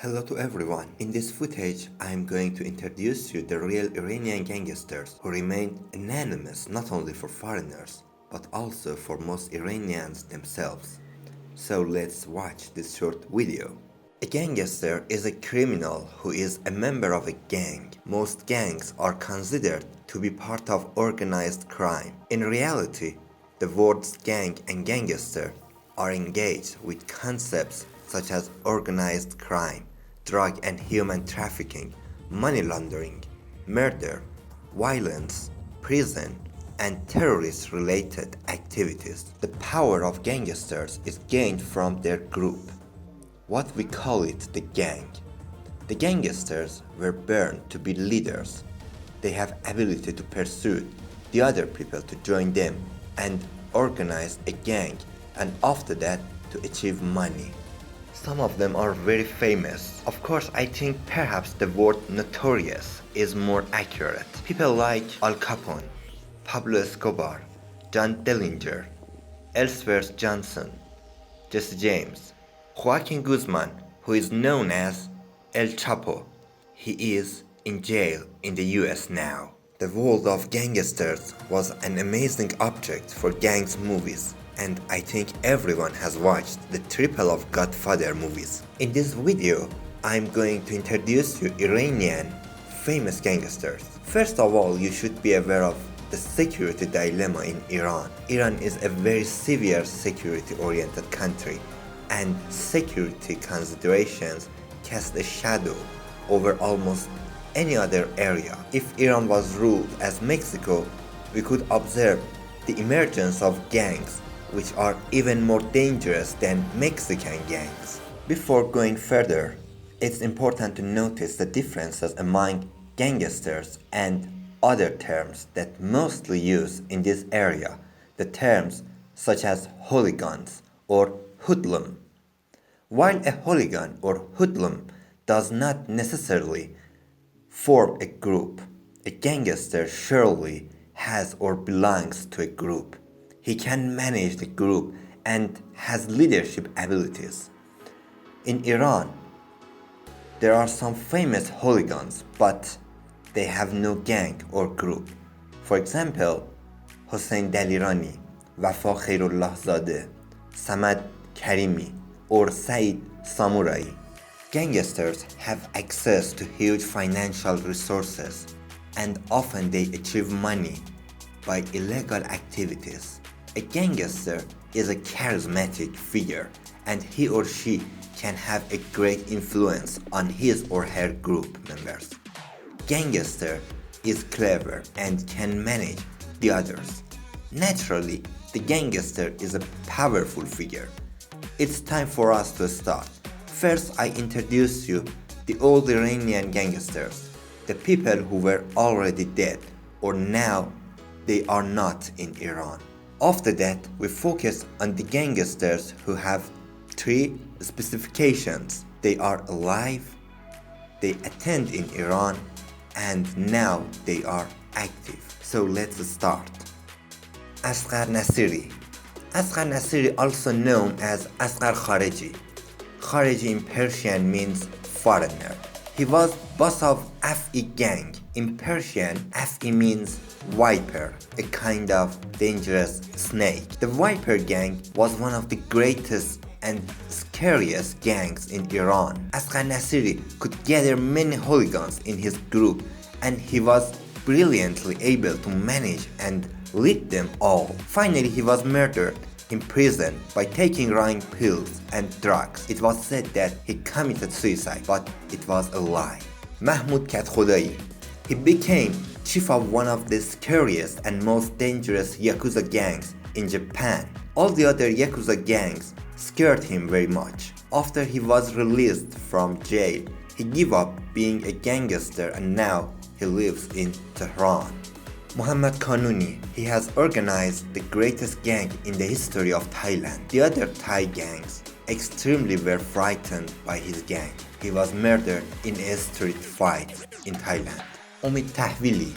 Hello to everyone. In this footage, I am going to introduce you the real Iranian gangsters who remained anonymous not only for foreigners, but also for most Iranians themselves. So let's watch this short video. A gangster is a criminal who is a member of a gang. Most gangs are considered to be part of organized crime. In reality, the words gang and gangster are engaged with concepts such as organized crime, drug and human trafficking, money laundering, murder, violence, prison, and terrorist-related activities. The power of gangsters is gained from their group, what we call it the gang. The gangsters were born to be leaders. They have ability to pursue the other people to join them and organize a gang, and after that to achieve money. Some of them are very famous. Of course, I think perhaps the word notorious is more accurate. People like Al Capone, Pablo Escobar, John Dillinger, Ellsworth Johnson, Jesse James, Joaquin Guzman, who is known as El Chapo. He is in jail in the US now. The world of gangsters was an amazing object for gangs movies, and I think everyone has watched the triple of Godfather movies. In this video, I'm going to introduce you Iranian famous gangsters. First of all, you should be aware of the security dilemma in Iran. Iran is a very severe security-oriented country, and security considerations cast a shadow over almost any other area. If Iran was ruled as Mexico, we could observe the emergence of gangs which are even more dangerous than Mexican gangs. Before going further, it's important to notice the differences among gangsters and other terms that mostly used in this area, the terms such as hooligans or hoodlum. While a hooligan or hoodlum does not necessarily form a group, a gangster surely has or belongs to a group. He can manage the group and has leadership abilities. In Iran, there are some famous hooligans, but they have no gang or group. For example, Hossein Dalirani, Wafa Khairullahzadeh, Samad Karimi, or Said Samurai. Gangsters have access to huge financial resources, and often they achieve money by illegal activities. A gangster is a charismatic figure, and he or she can have a great influence on his or her group members. Gangster is clever and can manage the others. Naturally, the gangster is a powerful figure. It's time for us to start. First, I introduce you the old Iranian gangsters, the people who were already dead or now they are not in Iran. After that, we focus on the gangsters who have three specifications. They are alive, they attend in Iran, and now they are active. So let's start. Asghar Nasiri. Asghar Nasiri, also known as Asghar Khareji. Khareji in Persian means foreigner. He was boss of Af'i gang. In Persian, Af'i means viper, a kind of dangerous snake. The Viper gang was one of the greatest and scariest gangs in Iran. Asghar Nasiri could gather many hooligans in his group, and he was brilliantly able to manage and lead them all. Finally, he was murdered in prison by taking wrong pills and drugs. It was said that he committed suicide, but it was a lie. Mahmoud Khodai. He became chief of one of the scariest and most dangerous Yakuza gangs in Japan. All the other Yakuza gangs scared him very much. After he was released from jail, he gave up being a gangster and now he lives in Tehran. Muhammad Khanumi. He has organized the greatest gang in the history of Thailand. The other Thai gangs extremely were frightened by his gang. He was murdered in a street fight in Thailand. Omid Tahvili.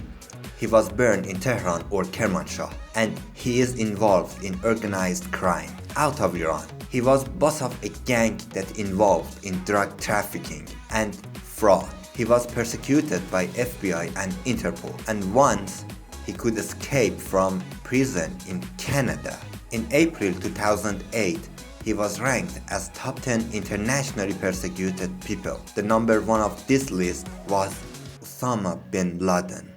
He was born in Tehran or Kermanshah, and he is involved in organized crime out of Iran. He was boss of a gang that involved in drug trafficking and fraud. He was persecuted by FBI and Interpol, and once he could escape from prison in Canada. In April 2008, he was ranked as top 10 internationally persecuted people. The number one of this list was Osama bin Laden.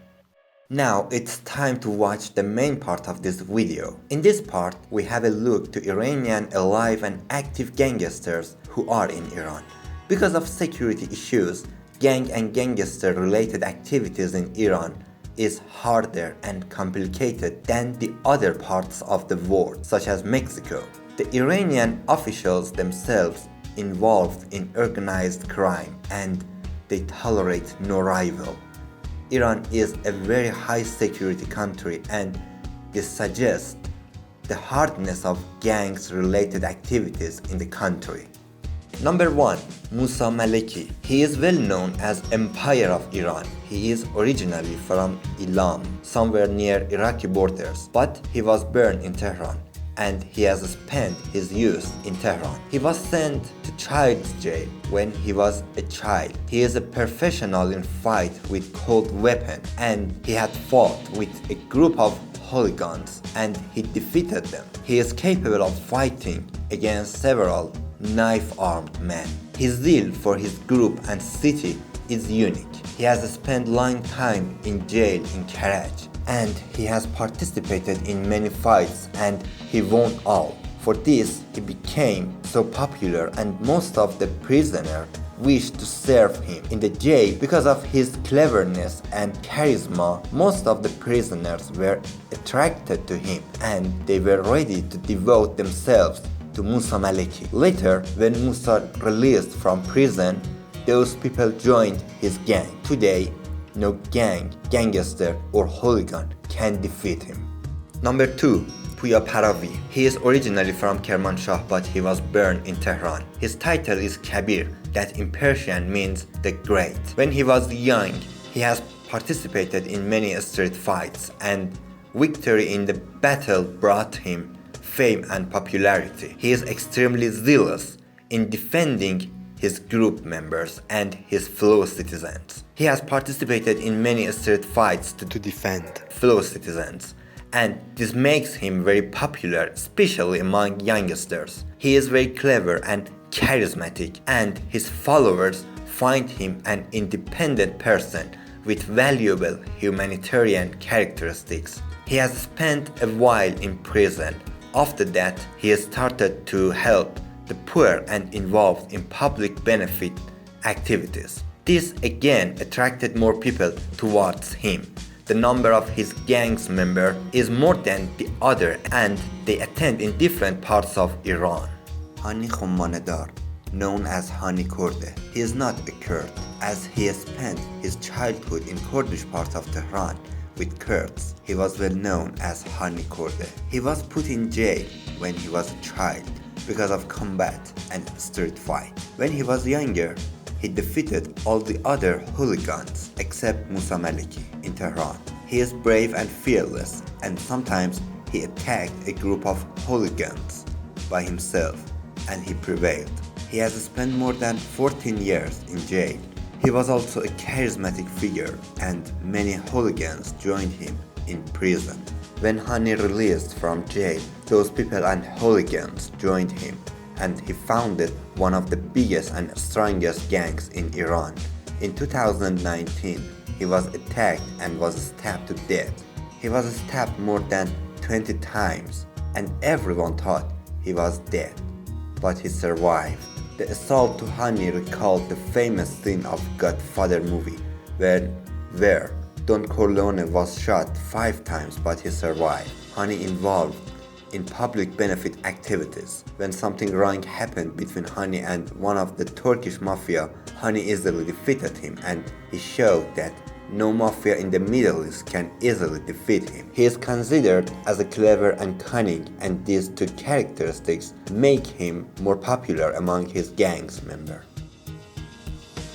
Now it's time to watch the main part of this video. In this part, we have a look to Iranian alive and active gangsters who are in Iran. Because of security issues, gang and gangster related activities in Iran is harder and complicated than the other parts of the world, such as Mexico. The Iranian officials themselves involved in organized crime and they tolerate no rival. Iran is a very high security country and this suggests the hardness of gangs related activities in the country. Number 1. Musa Maliki. He is well known as Empire of Iran. He is originally from Ilam, somewhere near Iraqi borders, but he was born in Tehran and he has spent his youth in Tehran. He was sent to child's jail when he was a child. He is a professional in fight with cold weapon and he had fought with a group of hooligans and he defeated them. He is capable of fighting against several knife-armed men. His zeal for his group and city is unique. He has spent long time in jail in Karaj and he has participated in many fights and he won all. For this, he became so popular and most of the prisoners wished to serve him in the jail because of his cleverness and charisma. Most of the prisoners were attracted to him and they were ready to devote themselves to Musa Maliki. Later, when Musa released from prison, those people joined his gang. Today, no gang, gangster or hooligan can defeat him. Number 2. Puya Paravi. He is originally from Kermanshah but he was born in Tehran. His title is Kabir, that in Persian means the great. When he was young, he has participated in many street fights and victory in the battle brought him fame and popularity. He is extremely zealous in defending his group members and his fellow citizens. He has participated in many street fights to defend fellow citizens, and this makes him very popular, especially among youngsters. He is very clever and charismatic, and his followers find him an independent person with valuable humanitarian characteristics. He has spent a while in prison. After that, he started to help the poor and involved in public benefit activities. This again attracted more people towards him. The number of his gang's members is more than the other and they attend in different parts of Iran. Hani Korde, known as Hani Korde. He is not a Kurd as he spent his childhood in Kurdish part of Tehran with Kurds. He was well known as Hani Korde. He was put in jail when he was a child because of combat and street fight. When he was younger, he defeated all the other hooligans except Musa Maliki in Tehran. He is brave and fearless and sometimes he attacked a group of hooligans by himself and he prevailed. He has spent more than 14 years in jail. He was also a charismatic figure and many hooligans joined him in prison. When Hani released from jail, those people and hooligans joined him and he founded one of the biggest and strongest gangs in Iran. In 2019, he was attacked and was stabbed to death. He was stabbed more than 20 times and everyone thought he was dead, but he survived. The assault to Hani recalled the famous scene of Godfather movie where Don Corleone was shot 5 times but he survived. Hani involved in public benefit activities. When something wrong happened between Hani and one of the Turkish mafia, Hani easily defeated him and he showed that no mafia in the Middle East can easily defeat him. He is considered as a clever and cunning and these two characteristics make him more popular among his gang's members.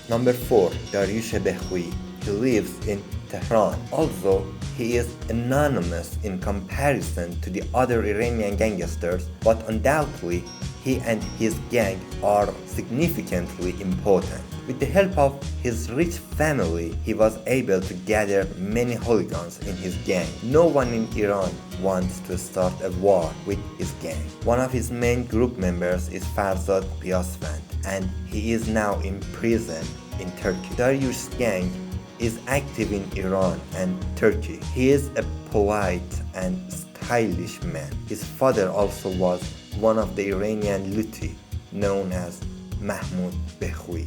Number 4. Daryu. He lives in Tehran. Although he is anonymous in comparison to the other Iranian gangsters, but undoubtedly he and his gang are significantly important. With the help of his rich family, he was able to gather many hooligans in his gang. No one in Iran wants to start a war with his gang. One of his main group members is Farzad Piyasvand, and he is now in prison in Turkey. Daryu's gang is active in Iran and Turkey. He is a polite and stylish man. His father also was one of the Iranian Luti, known as Mahmoud Bekhoui.